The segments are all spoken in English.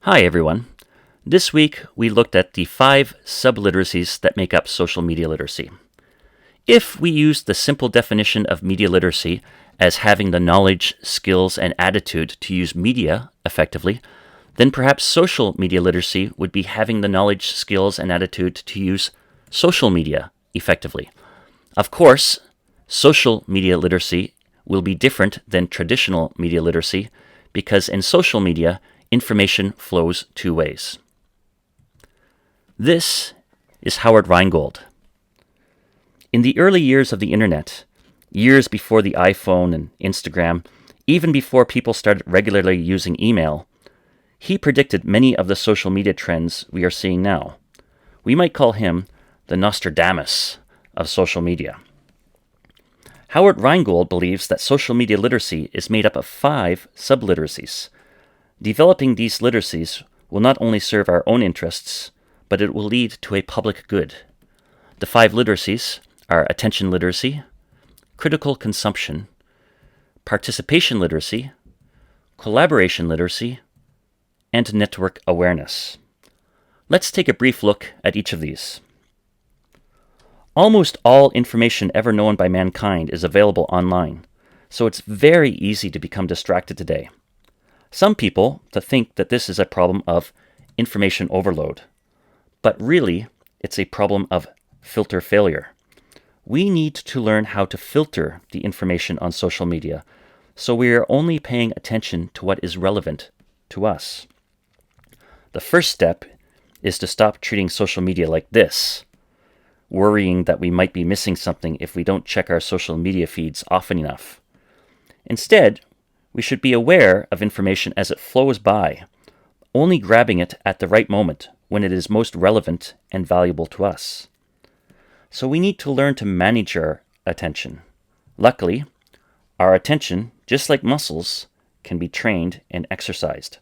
Hi, everyone. This week, we looked at the 5 subliteracies that make up social media literacy. If we use the simple definition of media literacy as having the knowledge, skills, and attitude to use media effectively, then perhaps social media literacy would be having the knowledge, skills, and attitude to use social media effectively. Of course, social media literacy will be different than traditional media literacy because in social media, information flows two ways. This is Howard Rheingold. In the early years of the internet, years before the iPhone and Instagram, even before people started regularly using email, he predicted many of the social media trends we are seeing now. We might call him the Nostradamus of social media. Howard Rheingold believes that social media literacy is made up of 5 subliteracies. Developing these literacies will not only serve our own interests, but it will lead to a public good. The 5 literacies are attention literacy, critical consumption, participation literacy, collaboration literacy, and network awareness. Let's take a brief look at each of these. Almost all information ever known by mankind is available online, so it's very easy to become distracted today. Some people think that this is a problem of information overload, but really it's a problem of filter failure. We need to learn how to filter the information on social media so we are only paying attention to what is relevant to us. The first step is to stop treating social media like this, worrying that we might be missing something if we don't check our social media feeds often enough. Instead, we should be aware of information as it flows by, only grabbing it at the right moment when it is most relevant and valuable to us. So we need to learn to manage our attention. Luckily, our attention, just like muscles, can be trained and exercised.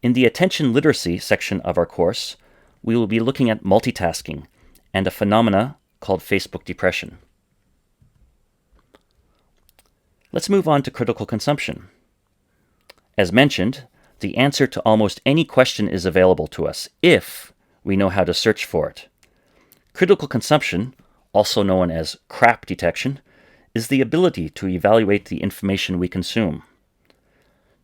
In the attention literacy section of our course, we will be looking at multitasking and a phenomena called Facebook depression. Let's move on to critical consumption. As mentioned, the answer to almost any question is available to us if we know how to search for it. Critical consumption, also known as crap detection, is the ability to evaluate the information we consume.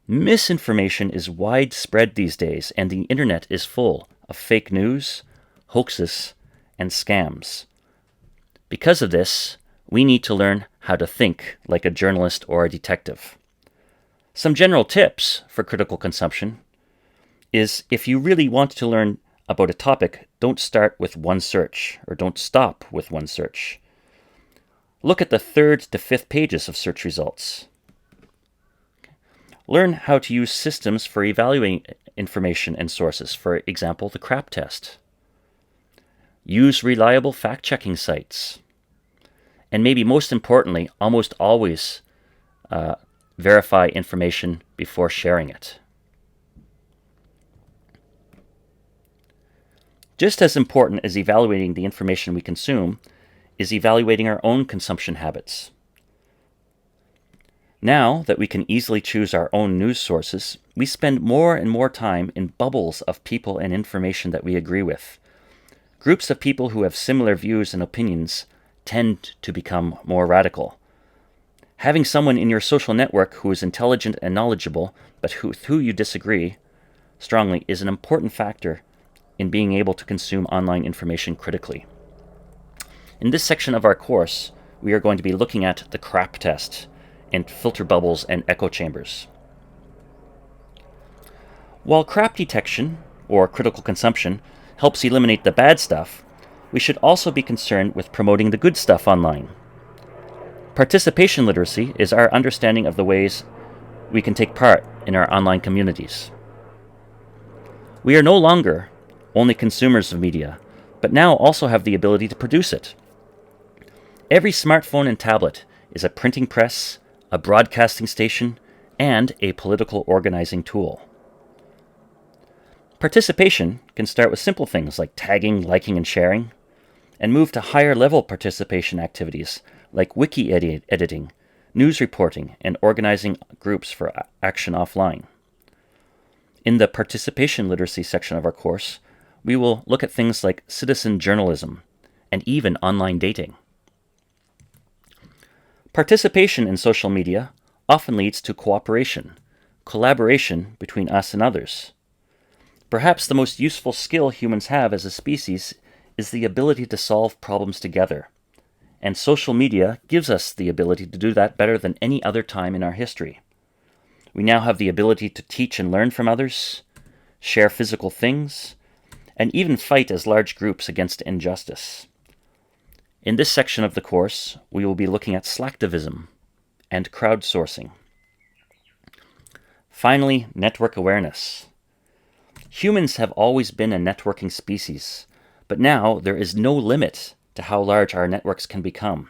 Misinformation is widespread these days, and the internet is full of fake news, hoaxes, and scams. Because of this, we need to learn how to think like a journalist or a detective. Some general tips for critical consumption is if you really want to learn about a topic, don't start with one search, or don't stop with one search. Look at the 3rd to 5th pages of search results. Learn how to use systems for evaluating information and sources, for example, the CRAP test. Use reliable fact-checking sites. And maybe most importantly, almost always verify information before sharing it. Just as important as evaluating the information we consume is evaluating our own consumption habits. Now that we can easily choose our own news sources, we spend more and more time in bubbles of people and information that we agree with. Groups of people who have similar views and opinions tend to become more radical. Having someone in your social network who is intelligent and knowledgeable, but with who you disagree strongly, is an important factor in being able to consume online information critically. In this section of our course, we are going to be looking at the CRAP test and filter bubbles and echo chambers. While crap detection, or critical consumption, helps eliminate the bad stuff, we should also be concerned with promoting the good stuff online. Participation literacy is our understanding of the ways we can take part in our online communities. We are no longer only consumers of media, but now also have the ability to produce it. Every smartphone and tablet is a printing press, a broadcasting station, and a political organizing tool. Participation can start with simple things like tagging, liking, and sharing, and move to higher level participation activities like wiki editing, news reporting, and organizing groups for action offline. In the participation literacy section of our course, we will look at things like citizen journalism and even online dating. Participation in social media often leads to cooperation, collaboration between us and others. Perhaps the most useful skill humans have as a species is the ability to solve problems together, and social media gives us the ability to do that better than any other time in our history. We now have the ability to teach and learn from others, share physical things, and even fight as large groups against injustice. In this section of the course, we will be looking at slacktivism and crowdsourcing. Finally, network awareness. Humans have always been a networking species, but now there is no limit to how large our networks can become.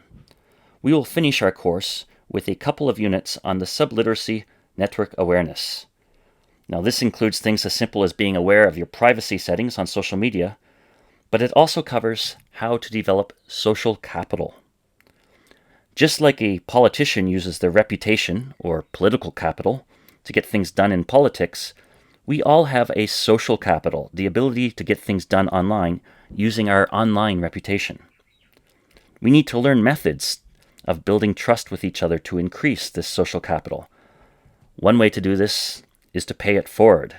We will finish our course with a couple of units on the subliteracy network awareness. Now, this includes things as simple as being aware of your privacy settings on social media, but it also covers how to develop social capital. Just like a politician uses their reputation or political capital to get things done in politics, we all have a social capital, the ability to get things done online using our online reputation. We need to learn methods of building trust with each other to increase this social capital. One way to do this is to pay it forward.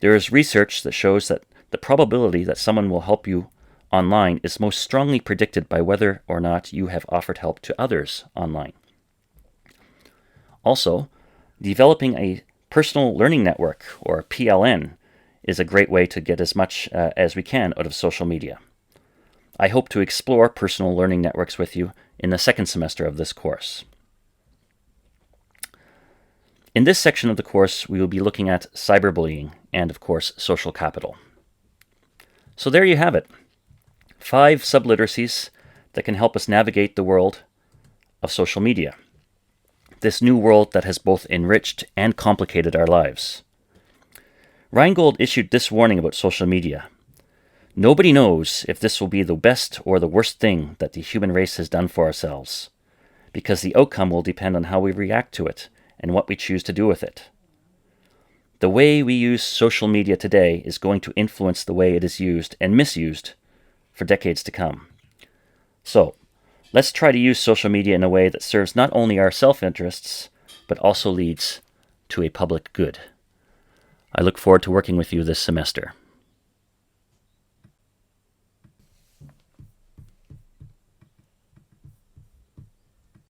There is research that shows that the probability that someone will help you online is most strongly predicted by whether or not you have offered help to others online. Also, developing a personal learning network, or PLN, is a great way to get as much as we can out of social media. I hope to explore personal learning networks with you in the second semester of this course. In this section of the course, we will be looking at cyberbullying and, of course, social capital. So there you have it. 5 subliteracies that can help us navigate the world of social media. This new world that has both enriched and complicated our lives. Reingold issued this warning about social media. Nobody knows if this will be the best or the worst thing that the human race has done for ourselves, because the outcome will depend on how we react to it and what we choose to do with it. The way we use social media today is going to influence the way it is used and misused for decades to come. So, let's try to use social media in a way that serves not only our self-interests, but also leads to a public good. I look forward to working with you this semester.